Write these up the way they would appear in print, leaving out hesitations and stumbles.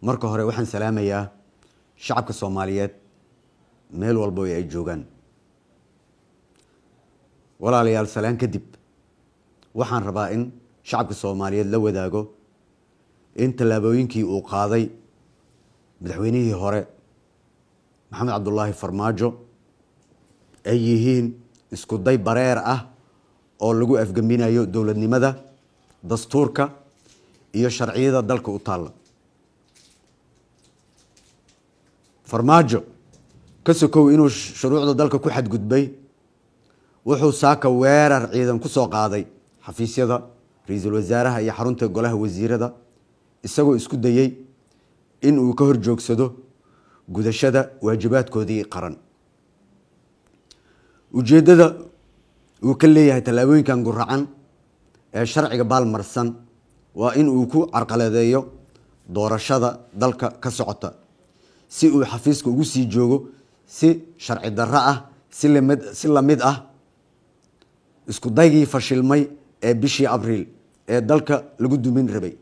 marka hore waxaan salaamayaa shacabka Soomaaliyeed meel walba oo ay joogaan. walaalayaal salaan kadib waxaan rabaa in shacabka Soomaaliyeed la wadaago in talaabooyinkii uu qaaday madaxweynihii hore Maxamed Cabdullaahi Farmaajo ay yihiin isku day bareer ah oo lagu afgaminayo dawladnimada, dastuurka iyo sharciyada dalka u taala. Farmaajo ka sokow inuu shuruucda dalka ku xadgudbay wuxuu saaka weerar ciidan ku soo qaaday xafiisyada ra'iisul wasaaraha iyo xarunta golaha wasiirada isagoo isku dayay in uu ka horjoogsado gudashada waajibaadkoodii qaran. ujeedada uu ka leeyahay talaabooyinkan guracan ee sharciga baalmarsan waa in uu ku carqaladeeyo doorashada dalka ka socota si uu xafiiska ugu sii joogo si sharci darro ah si la mid ah isku daygii fashilmay ee bishii Abriil ee dalka lagu dumin rabay.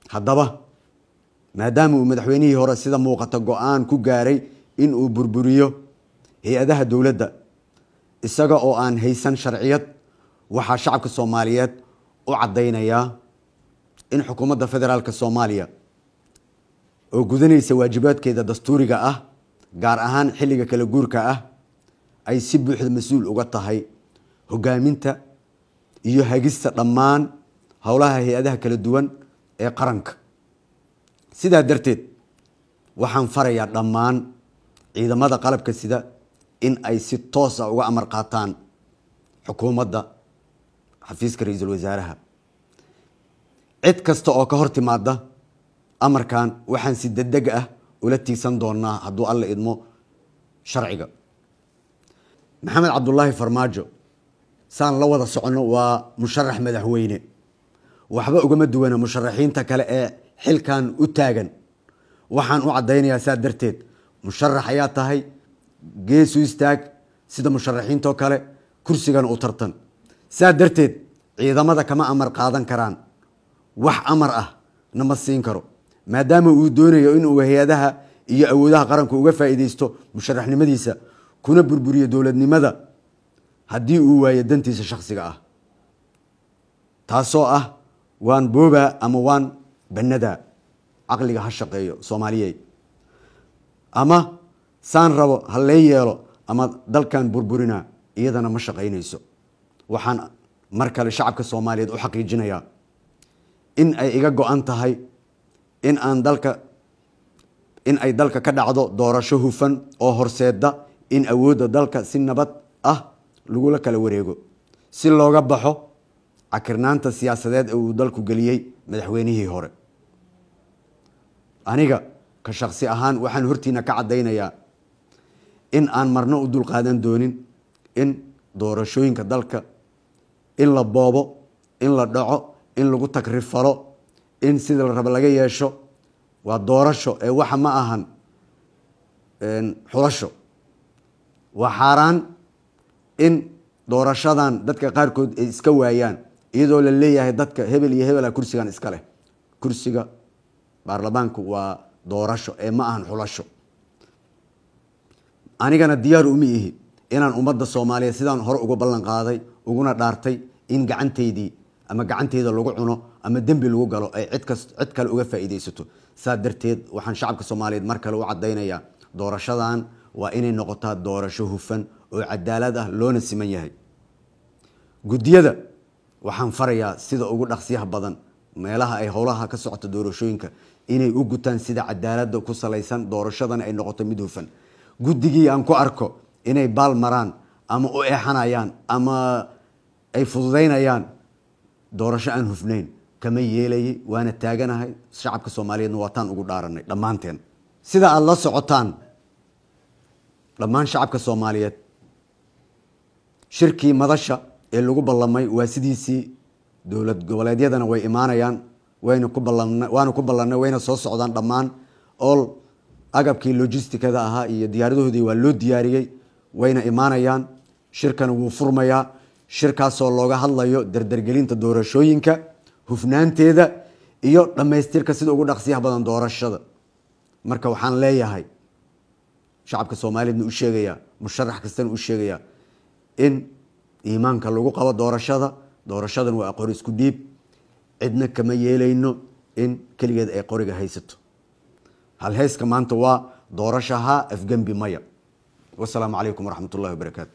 haddaba maadaama uu madaxweynihii hore sida muuqata go'aan ku gaaray in uu burburiyo hay'adaha dawladda isaga oo aan haysan sharciyad, waxaa shacabka Soomaaliyeed u cadeynaya in xukuumadda federaalka Soomaaliya oo gudanaysa waajibaadkeeda dastuuriga ah gaar ahaan xilliga kala guurka ah ay si buuxda mas'uul uga tahay hogaaminta iyo hagista dhammaan howlaha hay'adaha kala duwan ee qaranka. sidaa darteed waxaan farayaa dhammaan ciidamada qalabka sida in ay si toos ah uga amar qaataan xukuumadda xafiiska ra'iisul wasaaraha. cid kasta oo ka hor timaada amarkan waxaan si degdeg ah ula tiigsan doonaa hadduu alla idmo sharciga. Maxamed Cabdullaahi Farmaajo saan la wada socono waa musharax madaxweyne, waxba ugama duwana musharaxiinta kale ee xilkan u taagan. waxaan u cadeynayaa saa darteed musharax ayaa tahay, gees u istaag sida musharaxiinta kale kursigan u tartan. saa darteed ciidamada kama amar qaadan karaan, wax amar ah nama siin karo maadaama uu doonayo in uu hay'adaha iyo awoodaha qaranka uga faa'iideysto musharaxnimadiisa kuna burburiyo dawladnimada haddii uu waayo dantiisa shakhsiga ah, taasoo ah waan booba ama waan banada. caqliga ha shaqeeyo Soomaaliyeed, ama saan rabo ha lee yeelo ama dalkan burburina iyadana ma shaqeynayso. waxaan mar kale shacabka Soomaaliyeed u xaqiijinayaa in ay iga go'an tahay in ay dalka ka dhacdo doorasho hufan oo horseeda in awoodda dalka si nabad ah lagula kala wareego si looga baxo cakirnaanta siyaasadeed ee uu dalku geliyay madaxweynihii hore. aniga ka shakhsi ahaan waxaan hortiina ka cadeynayaa in aan marno u dul qaadan doonin in doorashooyinka dalka in la boobo, in la dhaco, in lagu takrifalo, in sida la rabo laga yeesho. waa doorasho ee waxa ma ahan xulasho. waa xaaraan in doorashadan dadka qaarkood ay iska waayaan iyadoo la leeyahay dadka hebel iyo hebel kursigan iska leh. kursiga baarlamaanku waa doorasho ee ma ahan xulasho. anigana diyaar uma ihi inaan ummadda Soomaaliyeed sidaan hore uga ballan qaaday uguna dhaartay in gacanteydii ama gacanteeda lagu cuno ama dembi lagu galo ay cid kale uga faa'iideysato. saa darteed waxaan shacabka Soomaaliyeed mar kale u cadeynayaa doorashadan waa inay noqotaa doorasho hufan oo cadaalad ah loona siman yahay. guddiyada waxaan farayaa sida ugu dhaqsiyaha badan meelaha ay howlaha ka socota doorashooyinka inay u gutaan sida cadaaladda ku salaysan doorashadan ay noqoto mid hufan. guddigii aan ku arko inay baal maraan ama u eexanayaan ama ay fududeynayaan doorasho aan hufnayn kama yeelayay, waana taaganahay. shacabka Soomaaliyeedna waataan ugu dhaaranay dhammaanteen. sida aad la socotaan dhammaan shacabka Soomaaliyeed shirkii madasha ee lagu ballamay waa sidiisii. dowlad goboleedyadana way imaanayaan, waana ku ballanay, wayna soo socdaan dhammaan. all agabkii logistikada ahaa iyo diyaaradahoodii waa loo diyaariyey, wayna imaanayaan. shirkan wuu furmayaa, shirkaasoo looga hadlayo dardargelinta doorashooyinka, hufnaanteeda iyo dhamaystirka sida ugu dhaqsiyaha badan doorashada. marka waxaan leeyahay shacabka Soomaaliyeed u sheegaya musharax kastana u sheegaya in iimaanka lagu qabo doorashadan waa aqoon isku dhiib, cidna kama yeelayno in kaligeed ay qoriga haysato. hal heeska maanta waa doorashaha afgambi maya. wassalaamu calaykum waraxmatullaahi wabarakaatu.